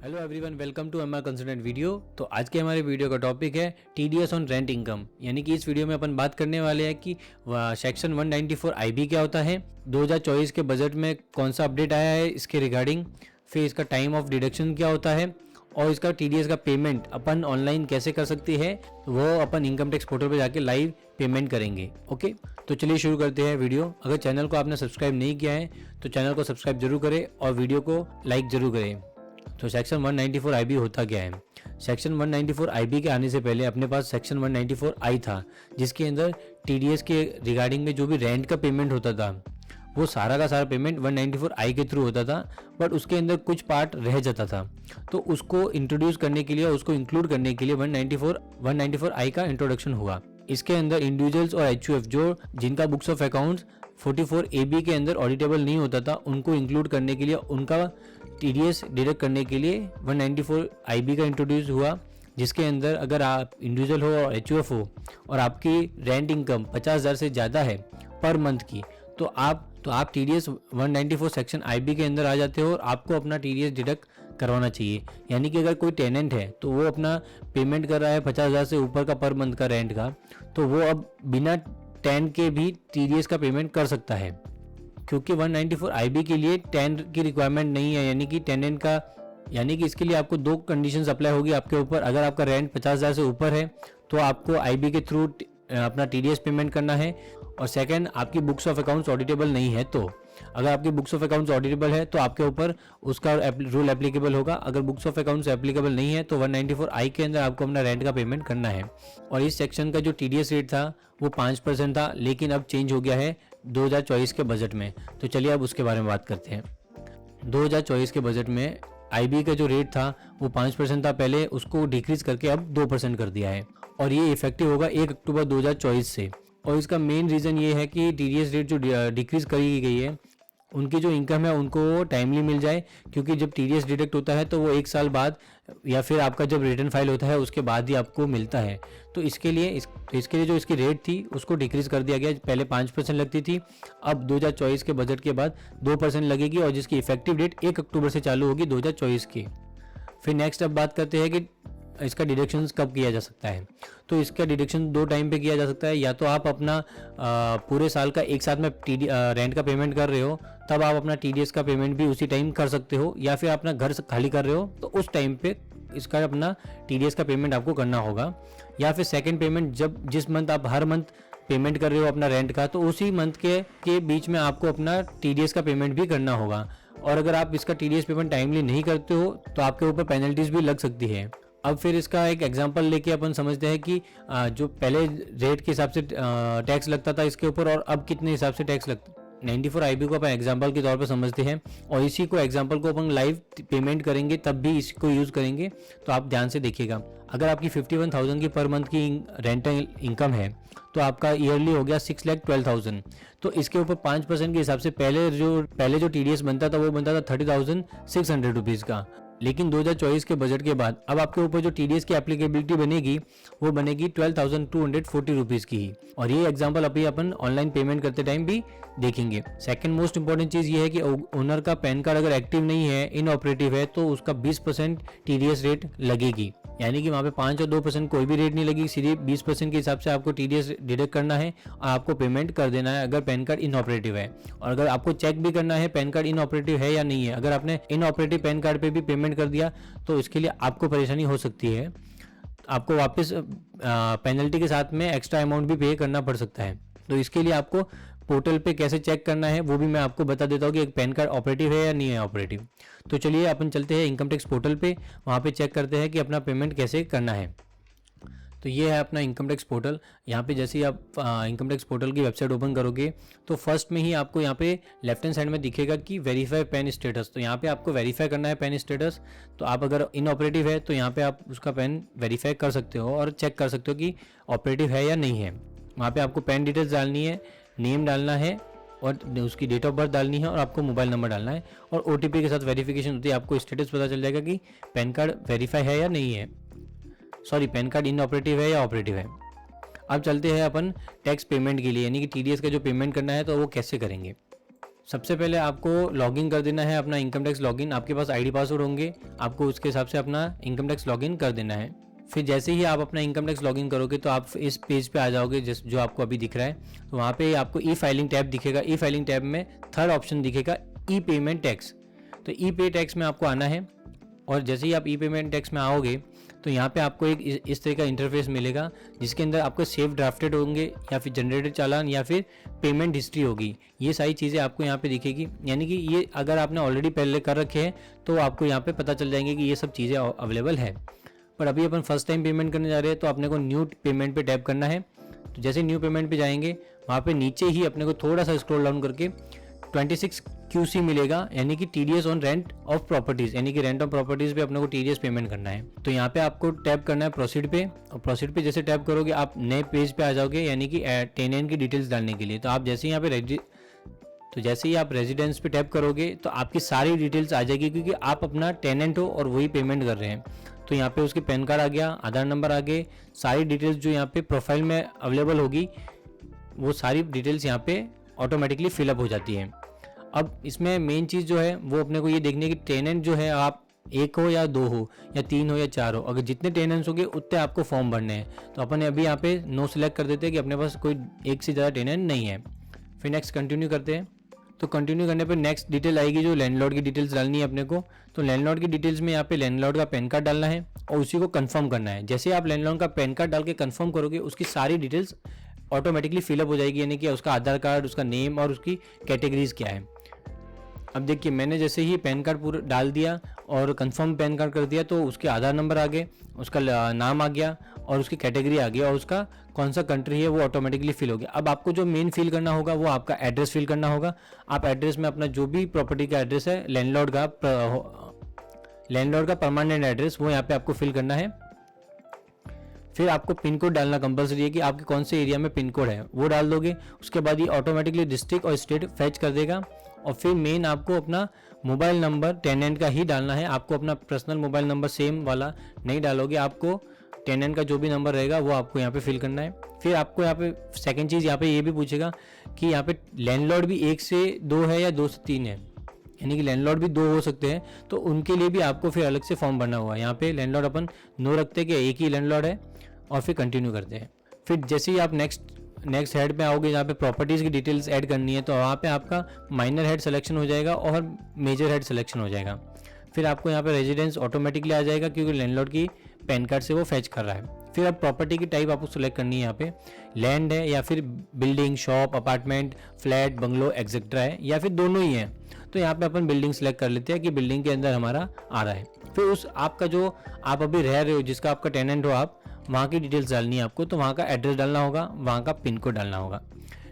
Hello everyone, welcome to MR consultant video. तो आज के हमारे वीडियो का टॉपिक है टीडीएस ऑन रेंट इनकम। यानी कि इस वीडियो में अपन बात करने वाले हैं कि सेक्शन 194 आईबी क्या होता है, 2024 के बजट में कौन सा अपडेट आया है इसके रिगार्डिंग, फिर इसका टाइम ऑफ डिडक्शन क्या होता है और इसका टीडीएस का पेमेंट अपन ऑनलाइन कैसे कर सकती है, वो अपन इनकम टैक्स पोर्टल पर जाके लाइव पेमेंट करेंगे। ओके, तो चलिए शुरू करते हैं वीडियो। अगर चैनल को आपने सब्सक्राइब नहीं किया है तो चैनल को सब्सक्राइब जरूर करें और वीडियो को लाइक जरूर करें। तो सेक्शन 194 आईबी होता क्या है? सेक्शन 194 आईबी के आने से पहले अपने पास सेक्शन 194 आई था, जिसके अंदर टीडीएस के रिगार्डिंग में जो भी रेंट का पेमेंट होता था वो सारा का सारा पेमेंट 194 आई के थ्रू होता था, बट उसके अंदर कुछ पार्ट रह जाता था। तो उसको इंट्रोड्यूस करने के लिए, उसको इंक्लूड करने के लिए 194 आई का इंट्रोडक्शन हुआ। इसके अंदर इंडिविजुअल्स और एचयूएफ जो जिनका बुक्स ऑफ अकाउंट्स 44 AB के अंदर ऑडिटेबल नहीं होता था, उनको इंक्लूड करने के लिए, उनका टीडीएस डिडक्ट करने के लिए 194 IB का इंट्रोड्यूस हुआ, जिसके अंदर अगर आप इंडिविजुअल हो और एचयूएफ हो और आपकी रेंट इनकम 50,000 से ज़्यादा है पर मंथ की, तो आप टीडीएस 194 सेक्शन IB के अंदर आ जाते हो और आपको अपना टीडीएस डिडक्ट करवाना चाहिए। यानी कि अगर कोई टेनेंट है तो वो अपना पेमेंट कर रहा है 50,000 से ऊपर का पर मंथ का रेंट का, तो वो अब बिना 10 के भी टीडीएस का पेमेंट कर सकता है, क्योंकि 194 IB के लिए 10 की रिक्वायरमेंट नहीं है। यानी कि टेनेंट का, यानी कि इसके लिए आपको दो कंडीशंस अप्लाई होगी आपके ऊपर। अगर आपका रेंट 50,000 से ऊपर है तो आपको IB के थ्रू अपना टीडीएस पेमेंट करना है, और सेकंड, आपकी बुक्स ऑफ अकाउंट्स ऑडिटेबल नहीं है। तो अगर आपकी बुक्स ऑफ अकाउंट्स ऑडिटेबल है तो आपके ऊपर उसका रूल एप्लीकेबल होगा। अगर बुक्स ऑफ अकाउंट्स एप्लीकेबल नहीं है तो 194 आई के अंदर आपको अपना रेंट का पेमेंट करना है। और इस सेक्शन का जो टीडीएस रेट था वो 5% था, लेकिन अब चेंज हो गया है 2024 के बजट में। तो चलिए अब उसके बारे में बात करते हैं। 2024 के बजट में IB का जो रेट था वो 5% था पहले, उसको डिक्रीज करके अब 2% कर दिया है, और ये इफेक्टिव होगा 1 अक्टूबर 2024 से। और इसका मेन रीज़न ये है कि टीडीएस रेट जो डिक्रीज करी गई है, उनकी जो इनकम है उनको टाइमली मिल जाए, क्योंकि जब टीडीएस डिडक्ट होता है तो वो 1 साल बाद या फिर आपका जब रिटर्न फाइल होता है उसके बाद ही आपको मिलता है। तो इसके लिए जो इसकी रेट थी उसको डिक्रीज कर दिया गया। पहले 5% लगती थी, अब 2024 के बजट के बाद 2% लगेगी, और जिसकी इफेक्टिव डेट 1 अक्टूबर से चालू होगी 2024 की। फिर नेक्स्ट अब बात करते हैं कि इसका डिडक्शन कब किया जा सकता है। तो इसका डिडक्शन 2 टाइम पे किया जा सकता है। या तो आप अपना पूरे साल का एक साथ में रेंट का पेमेंट कर रहे हो, तब आप अपना टीडीएस का पेमेंट भी उसी टाइम कर सकते हो, या फिर अपना घर खाली कर रहे हो तो उस टाइम पे इसका अपना टीडीएस का पेमेंट आपको करना होगा। या फिर सेकेंड पेमेंट, जब जिस मंथ आप हर मंथ पेमेंट कर रहे हो अपना रेंट का, तो उसी मंथ के बीच में आपको अपना टीडीएस का पेमेंट भी करना होगा। और अगर आप इसका टीडीएस पेमेंट टाइमली नहीं करते हो तो आपके ऊपर पेनल्टीज भी लग सकती है। अब फिर इसका एक एग्जांपल लेके अपन समझते हैं कि जो पहले रेट के हिसाब से टैक्स लगता था इसके ऊपर, और अब कितने हिसाब से टैक्स लगता है। 94 IB को अपन एग्जांपल के तौर पर समझते हैं, और इसी को एग्जांपल को अपन लाइव पेमेंट करेंगे तब भी इसको यूज़ करेंगे। तो आप ध्यान से देखिएगा, अगर आपकी 51,000 की पर मंथ की रेंटल इनकम है तो आपका ईयरली हो गया 6,12,000। तो इसके ऊपर 5% के हिसाब से पहले जो टीडीएस बनता था वो बनता था 30,600 रुपीज़ का। लेकिन 2024 के बजट के बाद अब आपके ऊपर जो टीडीएस की एप्लीकेबिलिटी बनेगी वो बनेगी 12,240 रुपीज़ की ही। और ये एग्जांपल अभी अपन ऑनलाइन पेमेंट करते टाइम भी देखेंगे। सेकंड मोस्ट इंपॉर्टेंट चीज़ ये है कि ओनर का पैन कार्ड अगर एक्टिव नहीं है, इनऑपरेटिव है, तो उसका 20% टीडीएस रेट लगेगी। यानी कि वहाँ पे 5 और 2% कोई भी रेट नहीं लगेगी, सीधे 20% के हिसाब से आपको टीडीएस डिडक्ट करना है और आपको पेमेंट कर देना है अगर पैन कार्ड इनऑपरेटिव है। और अगर आपको चेक भी करना है पैन कार्ड इनऑपरेटिव है या नहीं है, अगर आपने इनऑपरेटिव पैन कार्ड पे भी पेमेंट कर दिया तो इसके लिए आपको परेशानी हो सकती है, आपको वापस पेनल्टी के साथ में एक्स्ट्रा अमाउंट भी पे करना पड़ सकता है। तो इसके लिए आपको पोर्टल पे कैसे चेक करना है वो भी मैं आपको बता देता हूँ कि एक पैन कार्ड ऑपरेटिव है या नहीं है ऑपरेटिव। तो चलिए अपन चलते हैं इनकम टैक्स पोर्टल पे, वहाँ पे चेक करते हैं कि अपना पेमेंट कैसे करना है। तो ये है अपना इनकम टैक्स पोर्टल। यहाँ पे जैसे ही आप इनकम टैक्स पोर्टल की वेबसाइट ओपन करोगे तो फर्स्ट में ही आपको यहाँ पे लेफ्ट हैंड साइड में दिखेगा कि वेरीफाई पैन स्टेटस। तो यहाँ पे आपको वेरीफाई करना है पैन स्टेटस। तो आप अगर इनऑपरेटिव है तो यहाँ पे आप उसका पैन वेरीफाई कर सकते हो और चेक कर सकते हो कि ऑपरेटिव है या नहीं है। वहाँ पे आपको पैन डिटेल्स डालनी है, नेम डालना है और उसकी डेट ऑफ बर्थ डालनी है, और आपको मोबाइल नंबर डालना है, और OTP के साथ वेरिफिकेशन होती है। आपको स्टेटस पता चल जाएगा कि पैन कार्ड वेरीफाई है या नहीं है, सॉरी पैन कार्ड इनऑपरेटिव है या ऑपरेटिव है। अब चलते हैं अपन टैक्स पेमेंट के लिए, यानी कि टीडीएस का जो पेमेंट करना है तो वो कैसे करेंगे। सबसे पहले आपको लॉगिन कर देना है अपना इनकम टैक्स लॉगिन। आपके पास आईडी पासवर्ड होंगे, आपको उसके हिसाब से अपना इनकम टैक्स लॉगिन कर देना है। फिर जैसे ही आप अपना इनकम टैक्स लॉगिन करोगे तो आप इस पेज पे आ जाओगे जो आपको अभी दिख रहा है। तो वहाँ पे आपको ई फाइलिंग टैब दिखेगा। ई फाइलिंग टैब में थर्ड ऑप्शन दिखेगा ई पेमेंट टैक्स। तो ई पे टैक्स में आपको आना है और जैसे ही आप ई पेमेंट टैक्स में आओगे तो यहाँ पे आपको एक इस तरह का इंटरफेस मिलेगा जिसके अंदर आपको सेव ड्राफ्टेड होंगे या फिर जनरेटेड चालान या फिर पेमेंट हिस्ट्री होगी। ये सारी चीज़ें आपको यहाँ पे दिखेगी, यानी कि ये अगर आपने ऑलरेडी पहले कर रखे हैं तो आपको यहाँ पे पता चल जाएंगे कि ये सब चीज़ें अवेलेबल है। पर अभी अपन फर्स्ट टाइम पेमेंट करने जा रहे हैं तो अपने को न्यू पेमेंट पे टैप करना है। तो जैसे न्यू पेमेंट पे जाएंगे वहाँ पे नीचे ही अपने को थोड़ा सा स्क्रॉल डाउन करके 26 QC मिलेगा, यानी कि TDS on rent of properties, यानी कि रेंट ऑफ प्रॉपर्टीज पे अपने को TDS पेमेंट करना है। तो यहाँ पे आपको टैप करना है प्रोसीड पे, और प्रोसीड पे जैसे टैप करोगे आप नए पेज पे आ जाओगे, यानी कि टेनेंट की डिटेल्स डालने के लिए। तो आप जैसे यहाँ पे जैसे ही आप रेजिडेंस पे टैप करोगे तो आपकी सारी डिटेल्स आ जाएगी, क्योंकि आप अपना टेनेंट हो और वही पेमेंट कर रहे हैं। तो यहाँ पे उसके पैन कार्ड आ गया, आधार नंबर आ गए, सारी डिटेल्स जो यहाँ पे प्रोफाइल में अवेलेबल होगी वो सारी डिटेल्स यहाँ पे ऑटोमेटिकली फिलअप हो जाती है। अब इसमें मेन चीज़ जो है वो अपने को ये देखने की टेनेंट जो है आप एक हो या दो हो या तीन हो या चार हो, अगर जितने टेनेंट्स होंगे उतने आपको फॉर्म भरने हैं। तो अपन अभी यहाँ पे नो सिलेक्ट कर देते हैं कि अपने पास कोई एक से ज़्यादा टेनेंट नहीं है। फिर नेक्स्ट कंटिन्यू करते हैं। तो कंटिन्यू करने पर नेक्स्ट डिटेल आएगी जो लैंडलॉर्ड की डिटेल्स डालनी है अपने को। तो लैंडलॉर्ड की डिटेल्स में यहाँ पे लैंडलॉर्ड का पैन कार्ड डालना है और उसी को कंफर्म करना है। जैसे आप लैंडलॉर्ड का पैन कार्ड डाल के कंफर्म करोगे उसकी सारी डिटेल्स ऑटोमेटिकली फिलअप हो जाएगी, यानी कि उसका आधार कार्ड, उसका नेम और उसकी कैटेगरीज क्या है। अब देखिए मैंने जैसे ही पैन कार्ड पूरा डाल दिया और कंफर्म पैन कार्ड कर दिया तो उसके आधार नंबर आ गए, उसका नाम आ गया और उसकी कैटेगरी आ गई और उसका कौन सा कंट्री है वो ऑटोमेटिकली फिल हो गया। अब आपको जो मेन फिल करना होगा वो आपका एड्रेस फिल करना होगा। आप एड्रेस में अपना जो भी प्रॉपर्टी का एड्रेस है लैंडलॉर्ड का परमानेंट एड्रेस वो यहाँ पे आपको फिल करना है। फिर आपको पिन कोड डालना कंपलसरी है कि आपके कौन से एरिया में पिन कोड है वो डाल दोगे। उसके बाद ये ऑटोमेटिकली डिस्ट्रिक्ट और स्टेट फैच कर देगा। और फिर मेन आपको अपना मोबाइल नंबर टेनेंट का ही डालना है। आपको अपना पर्सनल मोबाइल नंबर सेम वाला नहीं डालोगे, आपको टेनेंट का जो भी नंबर रहेगा वो आपको यहाँ पे फिल करना है। फिर आपको यहाँ पे सेकंड चीज़ यहाँ पे ये भी पूछेगा कि यहाँ पे लैंडलॉर्ड भी 1 से 2 है या 2 से 3 है, यानी कि लैंडलॉर्ड भी 2 हो सकते हैं। तो उनके लिए भी आपको फिर अलग से फॉर्म भरना हुआ। यहाँ पे लैंडलॉर्ड अपन नो रखते हैं कि एक ही लैंडलॉर्ड है और फिर कंटिन्यू करते हैं। फिर जैसे ही आप नेक्स्ट हेड पे आओगे जहाँ पे प्रॉपर्टीज़ की डिटेल्स ऐड करनी है तो वहाँ पे आपका माइनर हेड सिलेक्शन हो जाएगा और मेजर हेड सिलेक्शन हो जाएगा। फिर आपको यहाँ पे रेजिडेंस ऑटोमेटिकली आ जाएगा क्योंकि लैंडलॉर्ड की पैन कार्ड से वो फैच कर रहा है। फिर अब प्रॉपर्टी की टाइप आपको सिलेक्ट करनी है। यहाँ पे लैंड है या फिर building, shop, apartment, flat, bungalow etcetera है या फिर दोनों ही हैं। तो यहाँ पे अपन बिल्डिंग सेलेक्ट कर लेते हैं कि बिल्डिंग के अंदर हमारा आ रहा है। फिर उस आपका जो आप अभी रह रहे हो जिसका आपका टेनेंट हो आप वहाँ की डिटेल्स डालनी है आपको। तो वहाँ का एड्रेस डालना होगा, वहाँ का पिन कोड डालना होगा।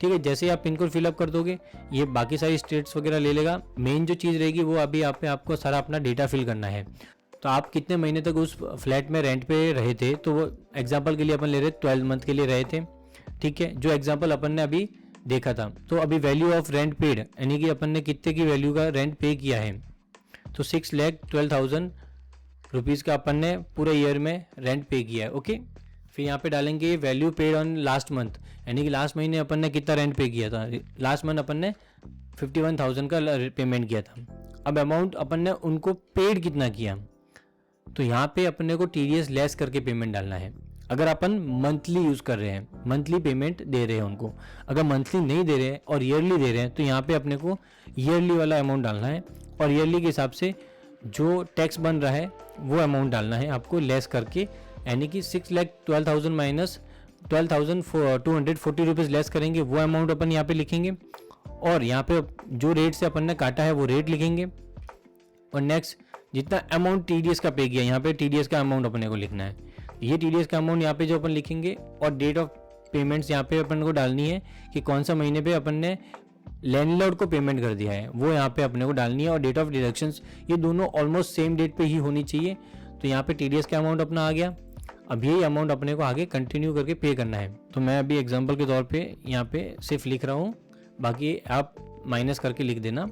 ठीक है, जैसे ही आप पिन कोड फिलअप कर दोगे ये बाकी सारी स्टेट्स वगैरह ले लेगा। मेन जो चीज़ रहेगी वो अभी यहाँ पे आपको सारा अपना डेटा फिल करना है। तो आप कितने महीने तक उस फ्लैट में रेंट पे रहे थे, तो वो एग्जांपल के लिए अपन ले रहे 12 मंथ के लिए रहे थे। ठीक है, जो एग्जांपल अपन ने अभी देखा था। तो अभी वैल्यू ऑफ रेंट पेड यानी कि अपन ने कितने की वैल्यू का रेंट पे किया है, तो 6,12,000 रुपीज़ का अपन ने पूरे ईयर में रेंट पे किया है। ओके, फिर यहाँ पे डालेंगे value paid on last month, यानी कि लास्ट महीने अपन ने कितना रेंट पे किया था। लास्ट मंथ अपन ने 51,000 का पेमेंट किया था। अब अमाउंट अपन ने उनको पेड कितना किया, तो यहाँ पे अपने को TDS लेस करके पेमेंट डालना है। अगर अपन मंथली यूज़ कर रहे हैं, मंथली पेमेंट दे रहे हैं उनको, अगर मंथली नहीं दे रहे हैं और ईयरली दे रहे हैं तो यहाँ पे अपने को ईयरली वाला अमाउंट डालना है और ईयरली के हिसाब से जो टैक्स बन रहा है वो अमाउंट डालना है आपको लेस करके, यानी कि 6,12,000 माइनस 12,240 रुपीज़ लेस करेंगे, वो अमाउंट अपन यहाँ पे लिखेंगे और यहाँ पे जो रेट से अपन ने काटा है वो रेट लिखेंगे। और नेक्स्ट जितना अमाउंट TDS का पे किया, यहाँ पे TDS का अमाउंट अपने को लिखना है। ये TDS का अमाउंट यहाँ पे जो अपन लिखेंगे और डेट ऑफ पेमेंट्स यहाँ पे अपन को डालनी है कि कौन सा महीने पे अपन ने लैंडलॉर्ड को पेमेंट कर दिया है वो यहाँ पे अपने को डालनी है। और डेट ऑफ डिडक्शंस ये दोनों ऑलमोस्ट सेम डेट पे ही होनी चाहिए। तो यहाँ पे TDS का अमाउंट अपना आ गया। अब यही अमाउंट अपने को आगे कंटिन्यू करके पे करना है। तो मैं अभी एग्जांपल के तौर पे यहाँ पे सिर्फ लिख रहा हूँ, बाकी आप माइनस करके लिख देना।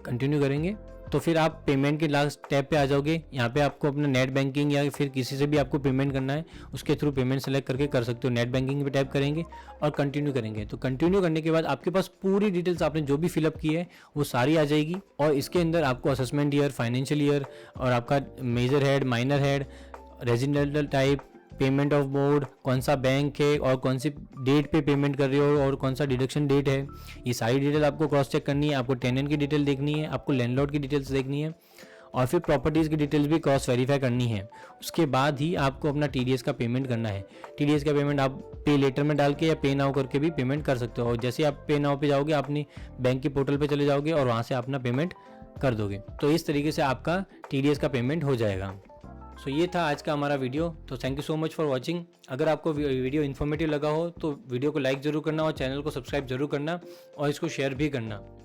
कंटिन्यू करेंगे तो फिर आप पेमेंट के लास्ट टैब पे आ जाओगे। यहाँ पे आपको अपना नेट बैंकिंग या फिर किसी से भी आपको पेमेंट करना है उसके थ्रू पेमेंट सेलेक्ट करके कर सकते हो। नेट बैंकिंग पे टैप करेंगे और कंटिन्यू करेंगे। तो कंटिन्यू करने के बाद आपके पास पूरी डिटेल्स आपने जो भी फिलअप की है वो सारी आ जाएगी। और इसके अंदर आपको असेसमेंट ईयर, फाइनेंशियल ईयर और आपका major head, minor head, residential type, payment of mode, कौन सा बैंक है और कौन सी डेट पे पेमेंट कर रहे हो और कौन सा डिडक्शन डेट है, ये सारी डिटेल आपको क्रॉस चेक करनी है। आपको टेनेंट की डिटेल देखनी है, आपको लैंडलॉर्ड की डिटेल्स देखनी है और फिर प्रॉपर्टीज़ की डिटेल्स भी क्रॉस वेरीफाई करनी है। उसके बाद ही आपको अपना TDS का पेमेंट करना है। TDS का पेमेंट आप पे लेटर में डाल के या पे नाउ करके भी पेमेंट कर सकते हो। और जैसे आप पे नाउ पे जाओगे, अपनी बैंक के पोर्टल पे चले जाओगे और वहाँ से अपना पेमेंट कर दोगे। तो इस तरीके से आपका TDS का पेमेंट हो जाएगा। सो ये था आज का हमारा वीडियो। तो thank you so much for watching. अगर आपको वीडियो इन्फॉर्मेटिव लगा हो तो वीडियो को लाइक ज़रूर करना और चैनल को सब्सक्राइब जरूर करना और इसको शेयर भी करना।